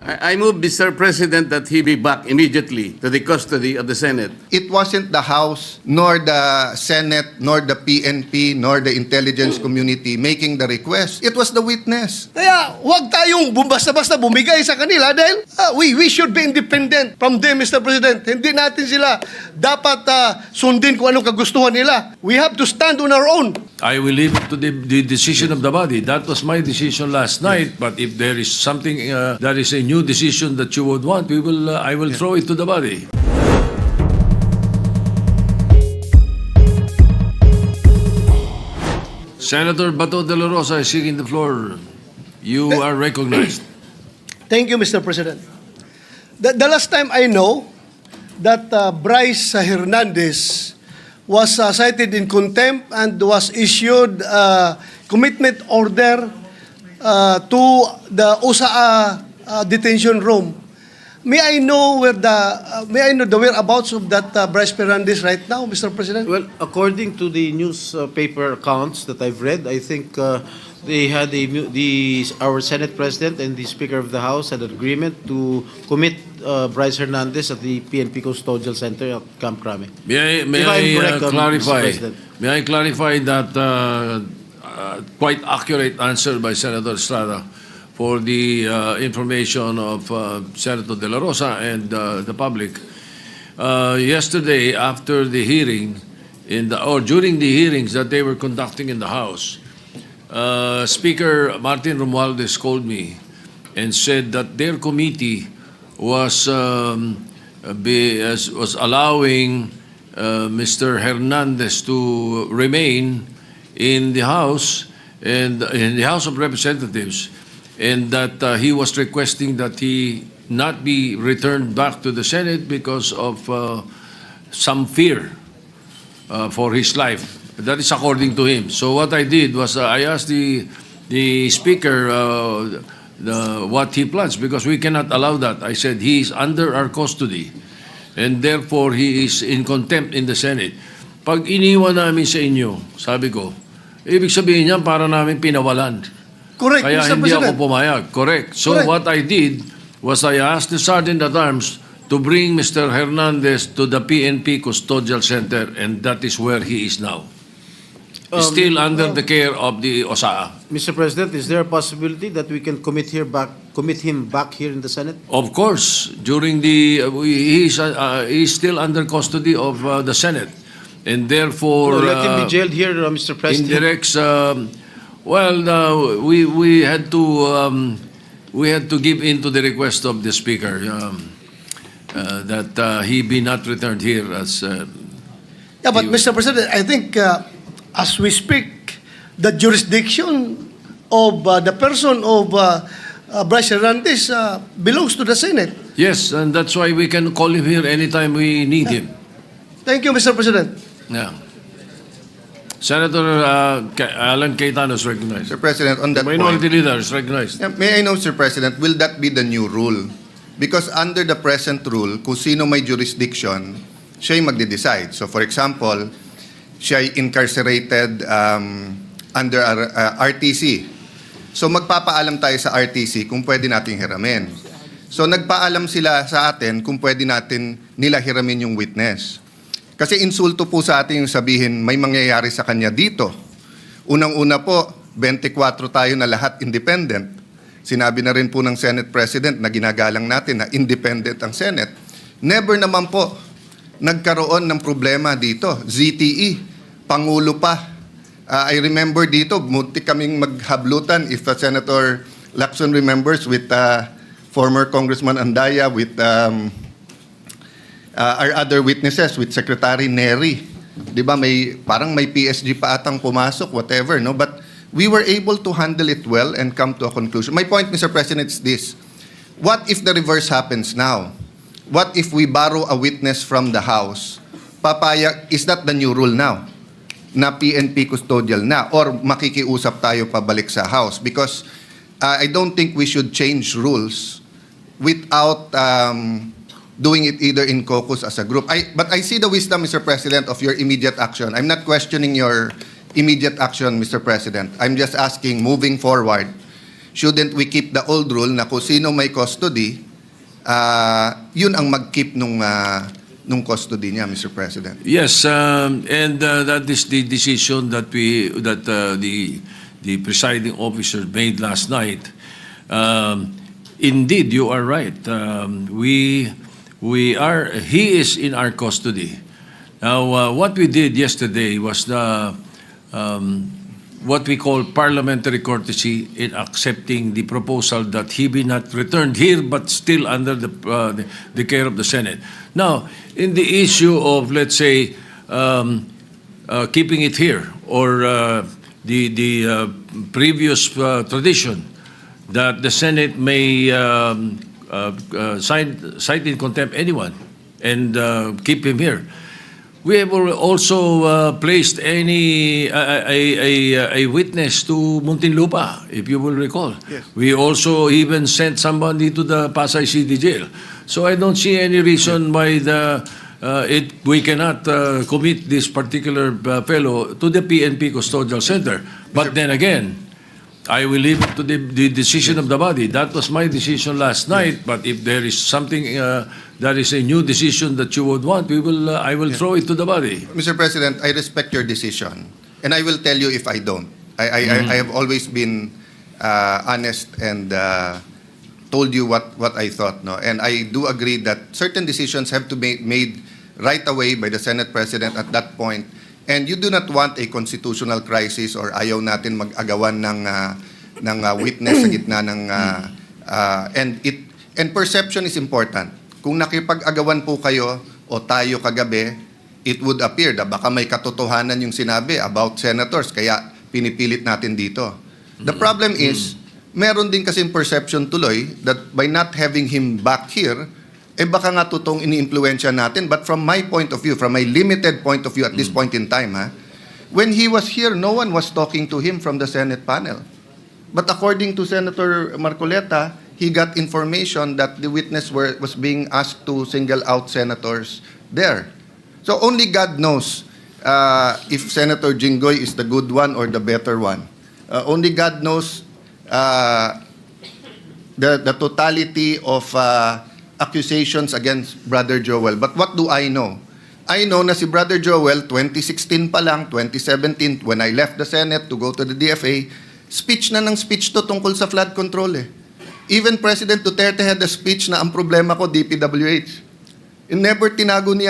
I move, Mr. President, that he be back immediately to the custody of the Senate. It wasn't the House, nor the Senate, nor the PNP, nor the intelligence community making the request. It was the witness. Kaya huwag tayong basta-basta bumigay sa kanila dahil we should be independent from them, Mr. President. Hindi natin sila dapat sundin kung anong kagustuhan nila. We have to stand on our own. I will leave it to the decision of the body. That was my decision last night. But if there is something that is a new decision that you would want, I will throw it to the body. Senator Bato de la Rosa is seeking the floor. You are recognized. Thank you, Mr. President. The last time I know that Brice Hernandez was cited in contempt and was issued a commitment order to the USAA detention room. May I know the whereabouts of that Brice Hernandez right now, Mr. President? Well, according to the newspaper accounts that I've read, I think they had our Senate President and the Speaker of the House had an agreement to commit Brice Hernandez at the PNP Custodial Center at Camp Crame. May I clarify that quite accurate answer by Senator Estrada for the information of Senator De La Rosa and the public. Yesterday, after the hearing, during the hearings that they were conducting in the House, Speaker Martin Romualdez called me and said that their committee was allowing Mr. Hernandez to remain in the House and in the House of Representatives, and that he was requesting that he not be returned back to the Senate because of some fear for his life. That is according to him. So what I did was I asked the Speaker what he plans, because we cannot allow that. I said he is under our custody and therefore he is in contempt in the Senate. Pag iniwan namin sa inyo, sabi ko, ibig sabihin niyan para namin pinawalan. Correct, Kaya Mr. hindi President. ako pumayag. Correct. So Correct. what I did was I asked the Sergeant at Arms to bring Mr. Hernandez to the PNP Custodial Center, and that is where he is now. Still under the care of the OSAA. Mr. President, is there a possibility that we can commit him back here in the Senate? Of course, during the he is still under custody of the Senate, and therefore No, let him be jailed here, Mr. President. indirects. We had to give in to the request of the Speaker that he be not returned here as. Yeah, but Mr. President, I think as we speak, the jurisdiction of the person of Brice Hernandez belongs to the Senate. Yes, and that's why we can call him here anytime we need him. Thank you, Mr. President. Yeah. Senator Alan Cayetano is recognized. Sir President, on that Minority point, Leader is recognized. may I know, Sir President, will that be the new rule? Because under the present rule, kung sino may jurisdiction, siya yung magde-decide. So for example, siya ay incarcerated under RTC. So magpapaalam tayo sa RTC kung pwede nating hiramin. So nagpaalam sila sa atin kung pwede natin nila hiramin yung witness. Kasi insulto po sa atin yung sabihin may mangyayari sa kanya dito. Unang-una po, 24 tayo na lahat independent. Sinabi na rin po ng Senate President na ginagalang natin na independent ang Senate. Never naman po nagkaroon ng problema dito. ZTE, Pangulo pa. I remember dito, munti kaming maghablutan, if Senator Lacson remembers, with former Congressman Andaya, with our other witnesses, with Secretary Neri. Di ba, parang may PSG pa atang pumasok, whatever, no? But we were able to handle it well and come to a conclusion. My point, Mr. President, is this. What if the reverse happens now? What if we borrow a witness from the House? Is that the new rule now? Na PNP custodial na? Or makikiusap tayo pabalik sa House? Because I don't think we should change rules without doing it either in caucus as a group. But I see the wisdom, Mr. President, of your immediate action. I'm not questioning your immediate action, Mr. President. I'm just asking, moving forward, shouldn't we keep the old rule na kung sino may custody, yun ang mag-keep nung custody niya, Mr. President? Yes, and that is the decision that the presiding officer made last night. Indeed, you are right. He is in our custody. Now, what we did yesterday was what we call parliamentary courtesy in accepting the proposal that he be not returned here but still under the care of the Senate. Now, in the issue of, let's say, keeping it here or the previous tradition that the Senate may cite in contempt anyone and keep him here. We have also placed a witness to Muntinlupa, if you will recall. Yes. We also even sent somebody to the Pasay City Jail. So I don't see any reason why we cannot commit this particular fellow to the PNP Custodial Center. But then again, I will leave it to the decision of the body. That was my decision last night. But if there is something that is a new decision that you would want, I will throw it to the body. Mr. President, I respect your decision, and I will tell you if I don't. I have always been honest and told you what I thought. No? And I do agree that certain decisions have to be made right away by the Senate President at that point. And you do not want a constitutional crisis or ayaw natin mag-agawan ng witness sa gitna ng and perception is important. Kung nakipag-agawan po kayo o tayo kagabi, it would appear na baka may katotohanan yung sinabi about senators kaya pinipilit natin dito. The problem is, meron din kasing perception tuloy that by not having him back here, baka nga totoong ini-impluensya natin. But from my point of view, from my limited point of view at this point in time, when he was here, no one was talking to him from the Senate panel. But according to Senator Marcoleta, he got information that the witness was being asked to single out senators there. So only God knows if Senator Jinggoy is the good one or the better one. Only God knows the totality of accusations against Brother Joel. But what do I know? I know na si Brother Joel, 2016 pa lang, 2017, when I left the Senate to go to the DFA, speech na ng speech to tungkol sa flood control eh. Even President Duterte had a speech na ang problema ko, DPWH. And never tinago ni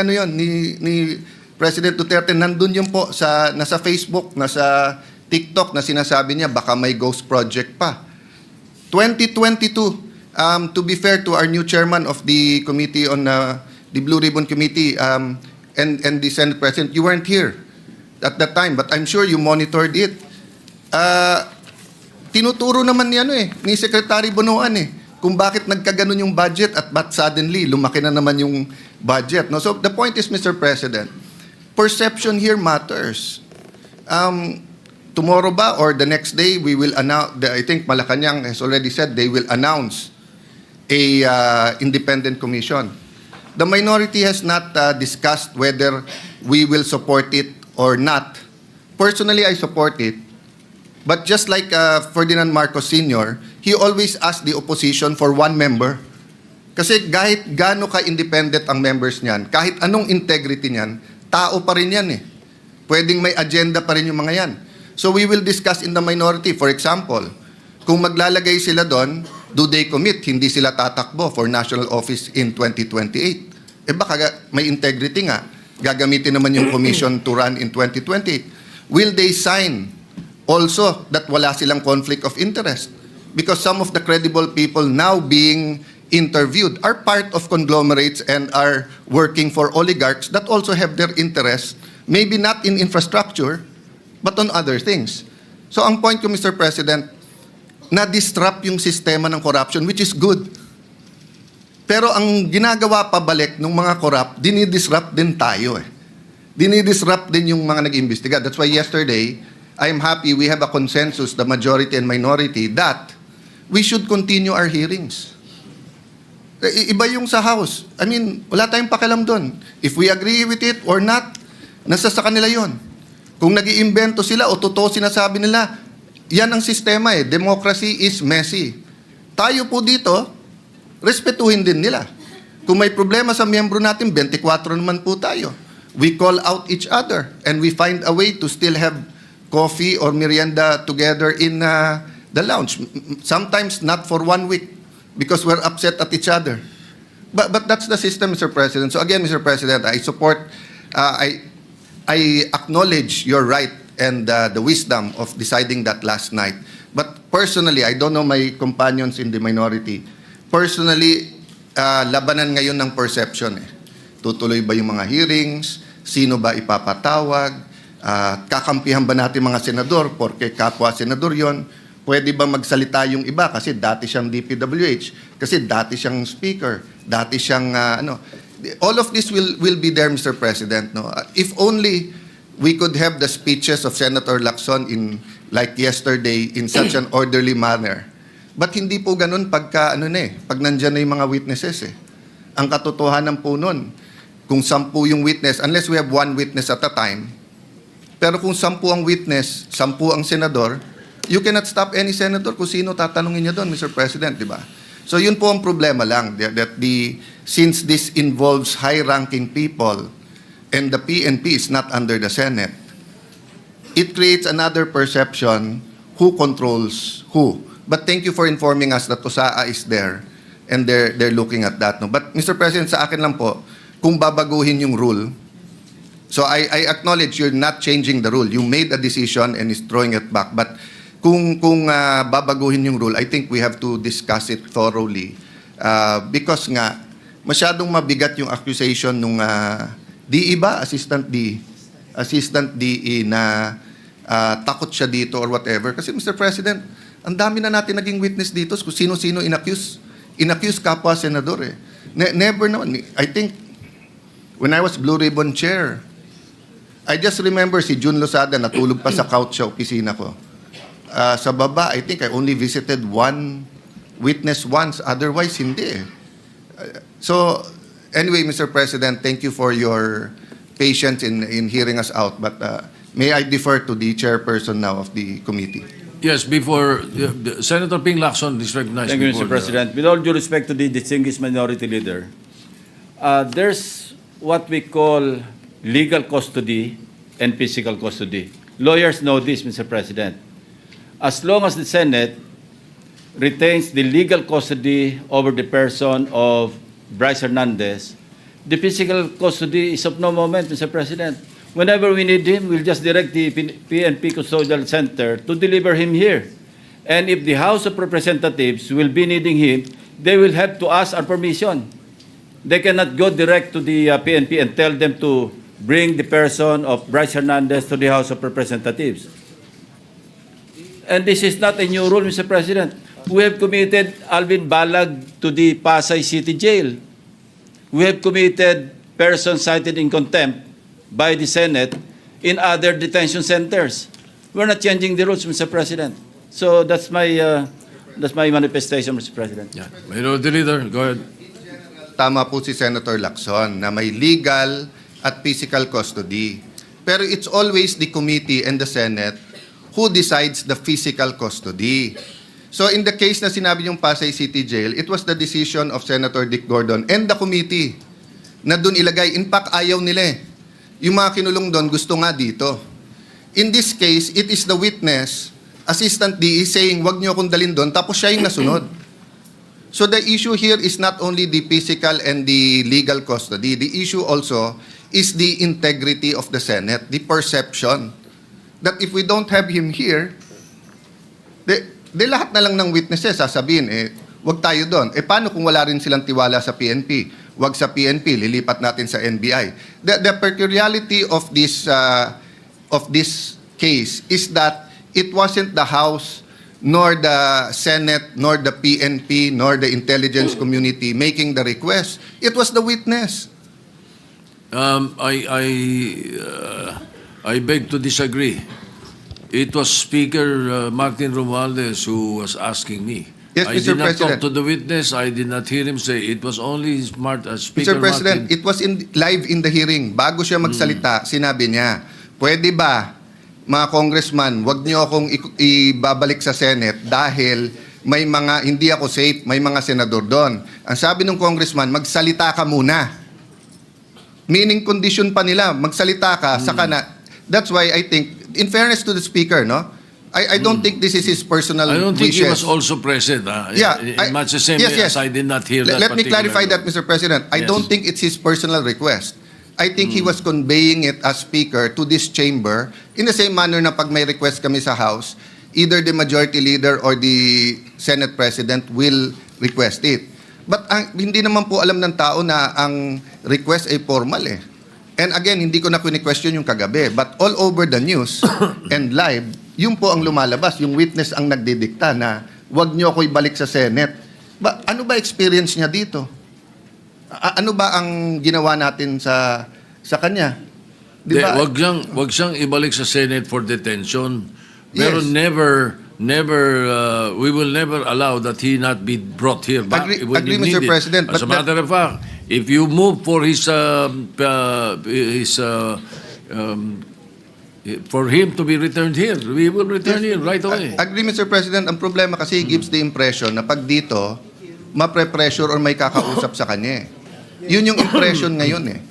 ni President Duterte. Nandun yun po, nasa Facebook, nasa TikTok na sinasabi niya, baka may ghost project pa. 2022, to be fair to our new chairman of the committee on the Blue Ribbon Committee and the Senate President, you weren't here at that time, but I'm sure you monitored it. Tinuturo naman ni Secretary Bonoan kung bakit nagkaganon yung budget at ba't suddenly lumaki na naman yung budget. No? So the point is, Mr. President, perception here matters. Tomorrow ba or the next day, we will announce, I think Malacanang has already said they will announce a independent commission. The minority has not discussed whether we will support it or not. Personally, I support it. But just like Ferdinand Marcos Sr., he always asked the opposition for one member. Kasi kahit gaano ka-independent ang members niyan, kahit anong integrity niyan, tao pa rin yan eh. Pwedeng may agenda pa rin yung mga yan. So we will discuss in the minority. For example, kung maglalagay sila doon, do they commit? Hindi sila tatakbo for national office in 2028. Baka may integrity nga. Gagamitin naman yung commission to run in 2028. Will they sign also that wala silang conflict of interest? Because some of the credible people now being interviewed are part of conglomerates and are working for oligarchs that also have their interests, maybe not in infrastructure, but on other things. So ang point ko, Mr. President, na-disrupt yung sistema ng corruption, which is good. Pero ang ginagawa pabalik ng mga corrupt, dinidisrupt din tayo eh. Dinidisrupt din yung mga nag-imbestiga. That's why yesterday, I'm happy we have a consensus, the majority and minority, that we should continue our hearings. Iba yung sa House. I mean, wala tayong pakialam doon. If we agree with it or not, nasa sa kanila yon. Kung nag-iimbento sila o totoo sinasabi nila, Yan ang sistema eh. Democracy is messy. Tayo po dito, respetuhin din nila. Kung may problema sa miyembro natin, 24 naman po tayo. We call out each other and we find a way to still have coffee or merienda together in the lounge. Sometimes not for 1 week because we're upset at each other. But that's the system, Mr. President. So again, Mr. President, I support, I acknowledge your right and the wisdom of deciding that last night. But personally, I don't know my companions in the minority. Personally, labanan ngayon ng perception eh. Tutuloy ba yung mga hearings? Sino ba ipapatawag? Kakampihan ba natin mga senador? Porque kapwa senador yon. Pwede ba magsalita yung iba? Kasi dati siyang DPWH. Kasi dati siyang speaker. Dati siyang ano. All of this will be there, Mr. President. No? If only we could have the speeches of Senator Lacson in like yesterday in such an orderly manner. But hindi po ganun pagka pag nandyan na yung mga witnesses eh. Ang katotohanan po nun, kung 10 yung witness, unless we have 1 witness at a time, pero kung 10 ang witness, 10 ang senador, you cannot stop any senator kung sino tatanungin niya doon, Mr. President, di ba? So yun po ang problema lang, that since this involves high-ranking people and the PNP is not under the Senate, it creates another perception who controls who. But thank you for informing us that TUSAA is there and they're looking at that. No? But Mr. President, sa akin lang po, kung babaguhin yung rule, so I acknowledge you're not changing the rule. You made a decision and is throwing it back. But kung babaguhin yung rule, I think we have to discuss it thoroughly. Because nga, masyadong mabigat yung accusation nung DE ba? Assistant DE na takot siya dito or whatever. Kasi Mr. President, ang dami na natin naging witness dito kung sino-sino inaccuse kapwa senador eh. Never naman. I think when I was Blue Ribbon Chair, I just remember si Jun Losada natulog pa sa couch sa opisina ko. Sa baba, I think I only visited 1 witness once. Otherwise, hindi. So, anyway, Mr. President, thank you for your patience in hearing us out. But may I defer to the chairperson now of the committee. Yes, before Senator Ping Lacson is recognized. Thank you, Mr. before President. With all due respect to the distinguished minority leader, there's what we call legal custody and physical custody. Lawyers know this, Mr. President. As long as the Senate retains the legal custody over the person of Brice Hernandez, the physical custody is of no moment, Mr. President. Whenever we need him, we'll just direct the PNP Custodial Center to deliver him here. And if the House of Representatives will be needing him, they will have to ask our permission. They cannot go direct to the PNP and tell them to bring the person of Brice Hernandez to the House of Representatives. And this is not a new rule, Mr. President. We have committed Alvin Balag to the Pasay City Jail. We have committed persons cited in contempt by the Senate in other detention centers. We're not changing the rules, Mr. President. So that's my manifestation, Mr. President. Yeah. Minority Leader, go ahead. Tama po si Senator Lacson na may legal at physical custody. Pero it's always the committee and the Senate who decides the physical custody. So in the case na sinabi yung Pasay City Jail, it was the decision of Senator Dick Gordon and the committee na doon ilagay. In fact, ayaw nila eh. Yung mga kinulong doon, gusto nga dito. In this case, it is the witness, Assistant DE, saying, wag niyo akong dalhin doon, tapos siya yung nasunod. So the issue here is not only the physical and the legal custody. The issue also is the integrity of the Senate, the perception that if we don't have him here, de lahat na lang ng witnesses sasabihin, wag tayo doon. Paano kung wala rin silang tiwala sa PNP? Wag sa PNP, lilipat natin sa NBI. The peculiarity of this case is that it wasn't the House nor the Senate, nor the PNP, nor the intelligence community making the request. It was the witness. I beg to disagree. It was Speaker Martin Romualdez who was asking me. Yes, I Mr. did not President. talk to the witness. I did not hear him say. It was only Speaker Mr. President, Martin. it was live in the hearing. Bago siya magsalita, sinabi niya, pwede ba mga congressman, wag niyo akong ibabalik sa Senate dahil may mga, hindi ako safe, may mga senador doon. Ang sabi ng congressman, magsalita ka muna. Meaning condition pa nila, magsalita ka, saka na. That's why I think, in fairness to the speaker, no? I don't think this is his personal I don't think he wishes. was also present. Yeah, In much the same way as I did not hear that Let me particular clarify that, note. Mr. President. I Yes. don't think it's his personal request. I think he was conveying it as speaker to this chamber in the same manner na pag may request kami sa House, either the majority leader or the Senate President will request it. But hindi naman po alam ng tao na ang request ay formal eh. And again, hindi ko na question yung kagabi. But all over the news and live, yun po ang lumalabas. Yung witness ang nagdidikta na wag niyo ako ibalik sa Senate. Ano ba experience niya dito? Ano ba ang ginawa natin sa kanya? Di ba? Wag siyang ibalik sa Senate for detention. Pero Yes. we will never allow that he not be brought here back when Agree, he Mr. needed. President, As a but matter of fact, if you move for for him to be returned here, we will return him right away. Agree, Mr. President. Ang problema kasi he gives the impression na pag dito, mapre-pressure or may kakausap sa kanya eh. Yun yung impression ngayon eh.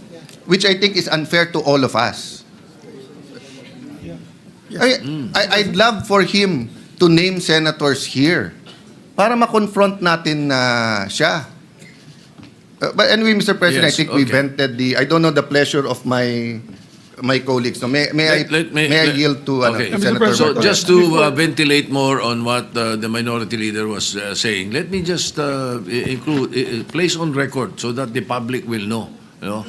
Which I think is unfair to all of us. I'd love for him to name senators here para ma-confront natin na siya. But anyway, Mr. President, Yes, I think we okay. vented the... I don't know the pleasure of my colleagues. No, may I yield to Okay. Senator So Marcoleta? just to ventilate more on what the minority leader was saying, let me just place on record so that the public will know. You know,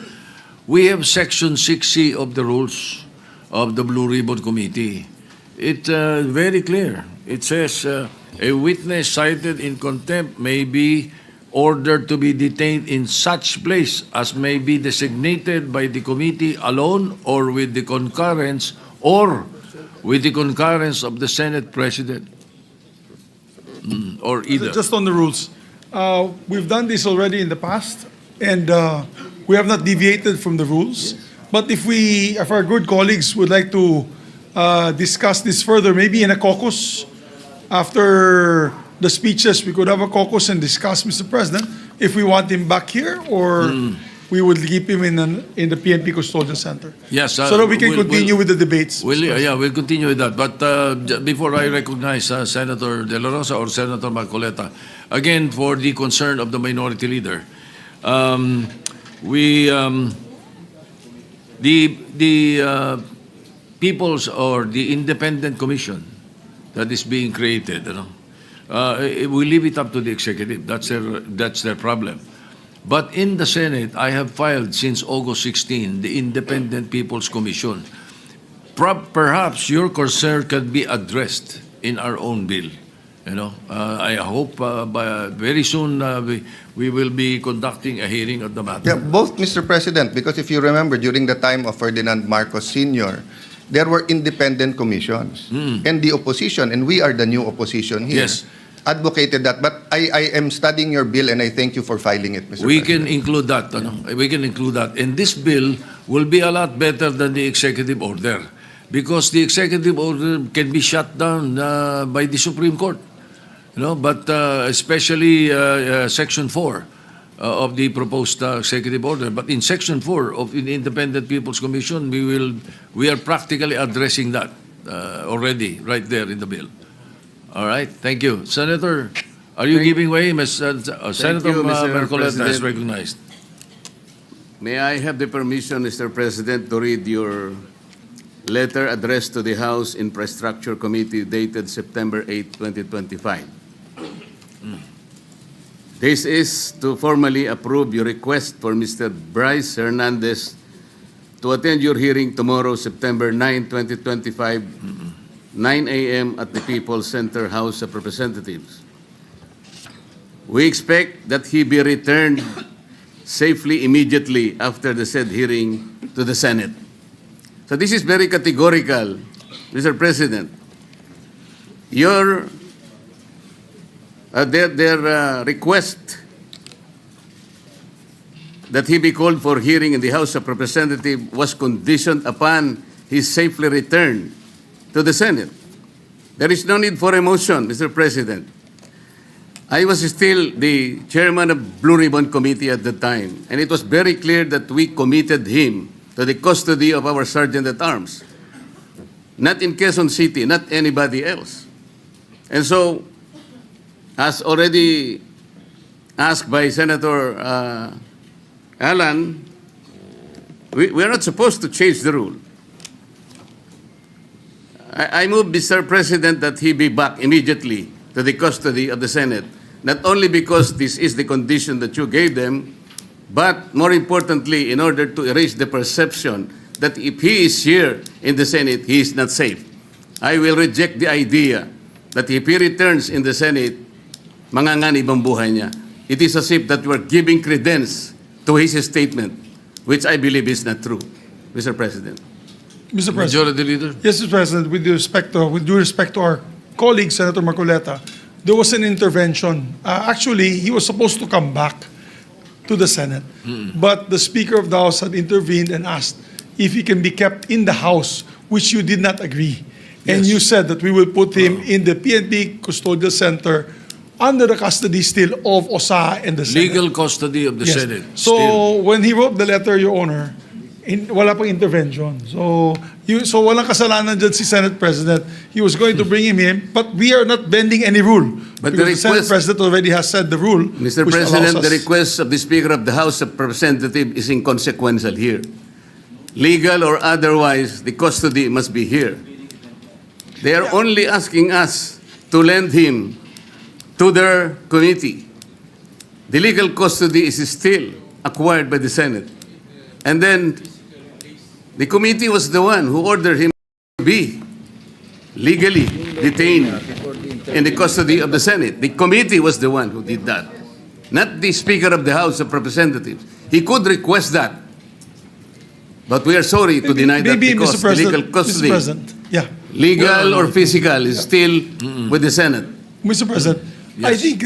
we have Section 6C of the rules of the Blue Ribbon Committee. It's very clear. It says a witness cited in contempt may be ordered to be detained in such place as may be designated by the committee alone or with the concurrence of the Senate President. Or either. Just on the rules, we've done this already in the past, and we have not deviated from the rules. But if our good colleagues would like to discuss this further, maybe in a caucus, after the speeches, we could have a caucus and discuss, Mr. President, if we want him back here or we would keep him in the PNP Custodial Center. Yes, so that we can continue with the debates. We'll continue with that. But before I recognize Senator De La Rosa or Senator Marcoleta, again, for the concern of the minority leader, the People's or the Independent Commission that is being created, we leave it up to the executive. That's their problem. But in the Senate, I have filed since August 16 the Independent People's Commission. Perhaps your concern can be addressed in our own bill. I hope very soon we will be conducting a hearing of the matter. Yeah, both, Mr. President, because if you remember, during the time of Ferdinand Marcos Sr., there were independent commissions. And the opposition, and we are the new opposition here, Yes. advocated that. But I am studying your bill, and I thank you for filing it, Mr. We President. can include that. We can include that. And this bill will be a lot better than the executive order because the executive order can be shut down by the Supreme Court. But especially Section 4 of the proposed executive order. But in Section 4 of the Independent People's Commission, we are practically addressing that already right there in the bill. All right, thank you. Senator, are you giving way? Senator you, Mr. Marcoleta is President. recognized. May I have the permission, Mr. President, to read your letter addressed to the House Infrastructure Committee dated September 8, 2025. This is to formally approve your request for Mr. Brice Hernandez to attend your hearing tomorrow, September 9, 2025, 9 a.m. at the People's Center House of Representatives. We expect that he be returned safely immediately after the said hearing to the Senate. So this is very categorical, Mr. President. Their request that he be called for hearing in the House of Representatives was conditioned upon his safely return to the Senate. There is no need for a motion, Mr. President. I was still the chairman of Blue Ribbon Committee at the time, and it was very clear that we committed him to the custody of our Sergeant at Arms. Not in Quezon City, not anybody else. And so, as already asked by Senator Alan, we are not supposed to change the rule. I move, Mr. President, that he be back immediately to the custody of the Senate, not only because this is the condition that you gave them, but more importantly, in order to erase the perception that if he is here in the Senate, he is not safe. I will reject the idea that if he returns in the Senate, manganganib ang buhay niya. It is as if that we are giving credence to his statement, which I believe is not true, Mr. President. Mr. President. Majority Leader. Yes, Mr. President, with due respect to our colleague, Senator Marcoleta, there was an intervention. Actually, he was supposed to come back to the Senate, but the Speaker of the House had intervened and asked if he can be kept in the House, which you did not agree. And Yes. you said that we will put him in the PNP Custodial Center under the custody still of OSA and the Senate. Legal custody of the Yes. Senate. So Still. when he wrote the letter, Your Honor, wala pang intervention. So walang kasalanan dyan si Senate President. He was going to bring him in, but we are not bending any rule. But because the Senate request- President already has said the rule. Mr. which President, allows the us- request of the Speaker of the House of Representatives is inconsequential here. Legal or otherwise, the custody must be here. They are only asking us to lend him to their committee. The legal custody is still acquired by the Senate. And then the committee was the one who ordered him to be legally detained in the custody of the Senate. The committee was the one who did that, not the Speaker of the House of Representatives. He could request that, but we are sorry to deny that maybe, because Mr. the President, legal custody, Mr. President, yeah. legal or physical, is still with the Senate. Mr. President, I Yes. think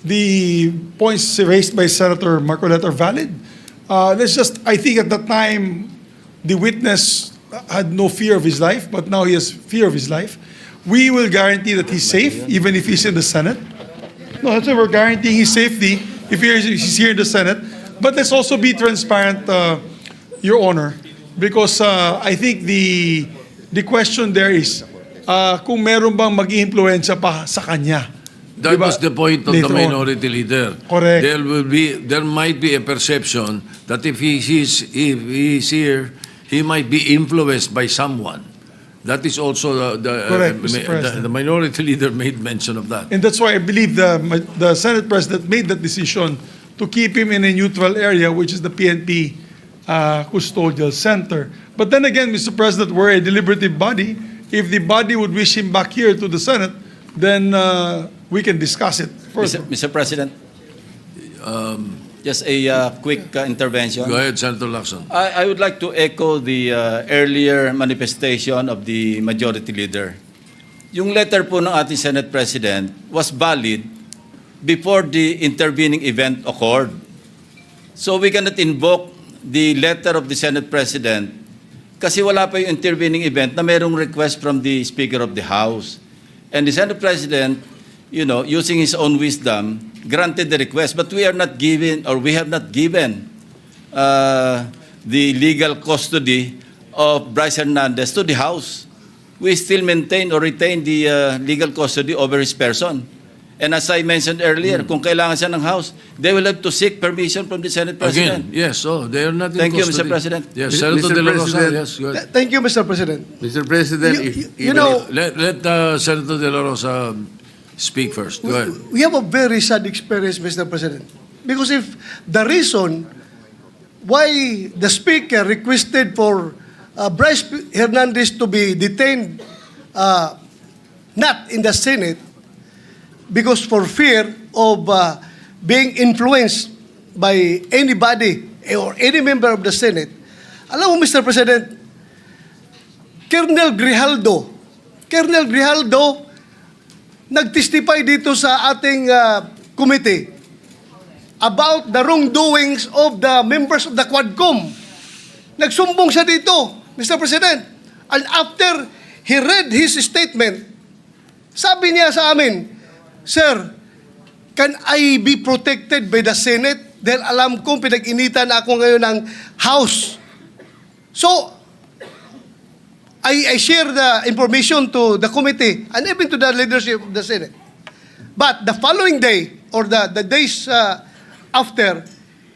the points raised by Senator Marcoleta are valid. I think at that time, the witness had no fear of his life, but now he has fear of his life. We will guarantee that he's safe, even if he's in the Senate. No, that's why we're guaranteeing his safety if he's here in the Senate. But let's also be transparent, Your Honor, because I think the question there is, kung meron bang mag-iimpluwensya pa sa kanya. That Diba? was the point of the Later on. minority leader. Correct. There might be a perception that if he's here, he might be influenced by someone. That is also Correct, Mr. President. the minority leader made mention of that. And that's why I believe the Senate President made that decision to keep him in a neutral area, which is the PNP Custodial Center. But then again, Mr. President, we're a deliberative body. If the body would wish him back here to the Senate, then we can discuss it further. Mr. President, just a quick intervention. Go ahead, Senator Lacson. I would like to echo the earlier manifestation of the majority leader. Yung letter po ng ating Senate President was valid before the intervening event occurred. So we cannot invoke the letter of the Senate President kasi wala pa yung intervening event na mayroong request from the Speaker of the House. And the Senate President, you know, using his own wisdom, granted the request, but we are not given, or we have not given the legal custody of Brice Hernandez to the House. We still maintain or retain the legal custody over his person. And as I mentioned earlier, kung kailangan siya ng House, they will have to seek permission from the Senate President. Again, yes, they are not in Thank you, custody. Mr. President. Yes, Mr. Senator De La Rosa, President. yes, go ahead. Thank you, Mr. President. Mr. President, You know, Let Senator De La Rosa speak first. Go ahead. we have a very sad experience, Mr. President. Because if the reason why the Speaker requested for Brice Hernandez to be detained not in the Senate because for fear of being influenced by anybody or any member of the Senate, alam mo, Mr. President, Colonel Grijaldo nag-testify dito sa ating committee about the wrongdoings of the members of the Quadcom. Nagsumbong siya dito, Mr. President. And after he read his statement. Sabi niya sa amin, Sir, can I be protected by the Senate? Dahil alam kong pinag-initan ako ngayon ng House. So, I share the information to the committee and even to the leadership of the Senate. But the following day, or the days after,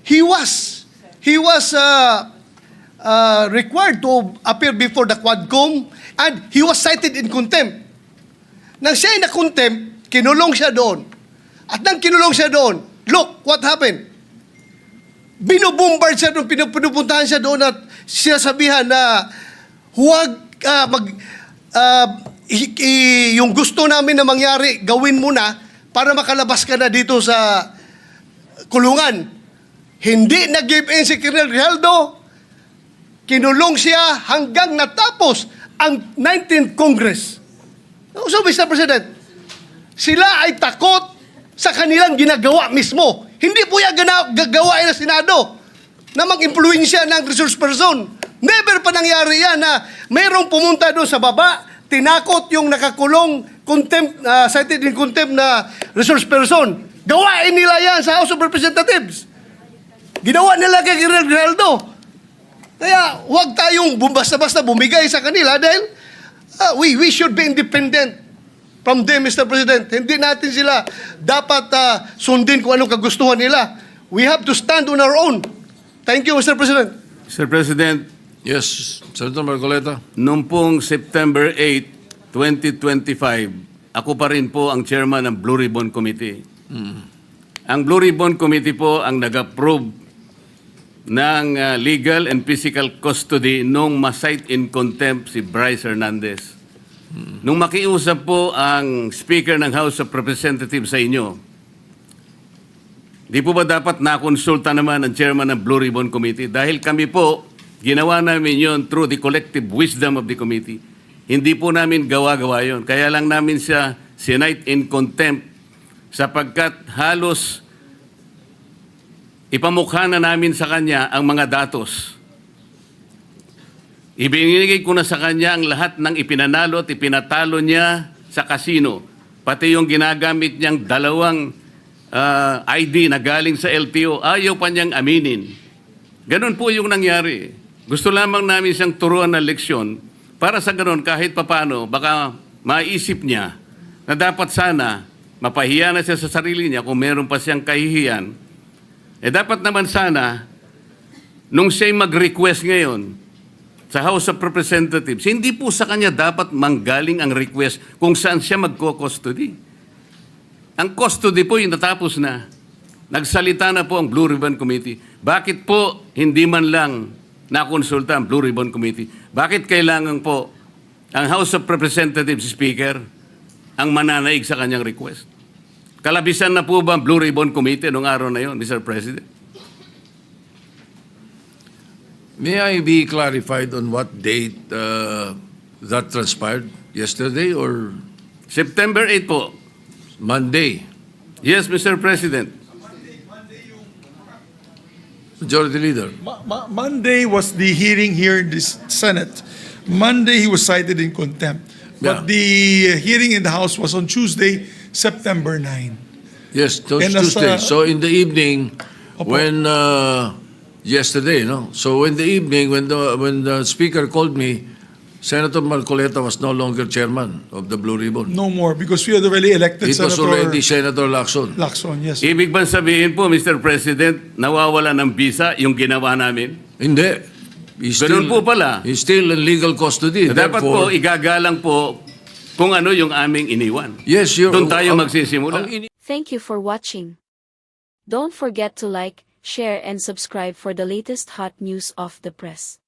he was required to appear before the Quadcom and he was cited in contempt. Nang siya ay na-contempt, kinulong siya doon. At nang kinulong siya doon, look what happened. Binubombard siya doon, pinupuntahan siya doon at sinasabihan na huwag yung gusto namin na mangyari, gawin mo na para makalabas ka na dito sa kulungan. Hindi nag-give in si Colonel Grijaldo. Kinulong siya hanggang natapos ang 19th Congress. So, Mr. President, sila ay takot sa kanilang ginagawa mismo. Hindi po yan gagawain ng Senado na mag-impluensya ng resource person. Never pa nangyari yan na mayroong pumunta doon sa baba, tinakot yung nakakulong, cited in contempt na resource person. Gawain nila yan sa House of Representatives. Ginawa nila kay Colonel Grijaldo. Kaya huwag tayong basta-basta bumigay sa kanila dahil we should be independent from them, Mr. President. Hindi natin sila dapat sundin kung anong kagustuhan nila. We have to stand on our own. Thank you, Mr. President. Mr. President, Yes, Senator Marcoleta. noong pong September 8, 2025, ako pa rin po ang chairman ng Blue Ribbon Committee. Ang Blue Ribbon Committee po ang nag-approve ng legal and physical custody nung ma-cite in contempt si Brice Hernandez. Nung makiusap po ang Speaker ng House of Representatives sa inyo, di po ba dapat nakonsulta naman ang chairman ng Blue Ribbon Committee? Dahil kami po, ginawa namin yon through the collective wisdom of the committee. Hindi po namin gawa-gawa yon. Kaya lang namin siya sinite in contempt sapagkat halos ipamukha na namin sa kanya ang mga datos. Ibinigay ko na sa kanya ang lahat ng ipinanalo at ipinatalo niya sa kasino. Pati yung ginagamit niyang dalawang ID na galing sa LTO, ayaw pa niyang aminin. Ganun po yung nangyari. Gusto lamang namin siyang turuan ng leksyon para sa ganun kahit papano baka maisip niya na dapat sana mapahiya na siya sa sarili niya kung meron pa siyang kahihiyan. Dapat naman sana nung siya'y mag-request ngayon sa House of Representatives, hindi po sa kanya dapat manggaling ang request kung saan siya magko-custody. Ang custody po yung natapos na. Nagsalita na po ang Blue Ribbon Committee. Bakit po hindi man lang nakonsulta ang Blue Ribbon Committee? Bakit kailangan po ang House of Representatives Speaker ang mananaig sa kanyang request? Kalabisan na po ba ang Blue Ribbon Committee noong araw na yon, Mr. President? May I be clarified on what date that transpired? Yesterday or September 8 po. Monday? Yes, Mr. President. Majority Leader. Monday was the hearing here in this Senate. Monday, he was cited in contempt. Yeah. But the hearing in the House was on Tuesday, September 9. Yes, And as, Tuesday. So in the evening, Opo. when yesterday, no. So in the evening, when the speaker called me, Senator Marcoleta was no longer chairman of the Blue Ribbon. No more, because we had already elected It was Senator already Senator Lacson. Lacson, yes. Ibig bang sabihin po, Mr. President, nawawala ng visa yung ginawa namin? Hindi. Ganun po pala. He's still in legal custody. Dapat po, Therefore, igagalang po kung ano yung aming iniwan. yes, you're, Doon tayo ang- magsisimula. ang Thank you for watching. Don't forget to like, share and subscribe for the latest hot news of the press.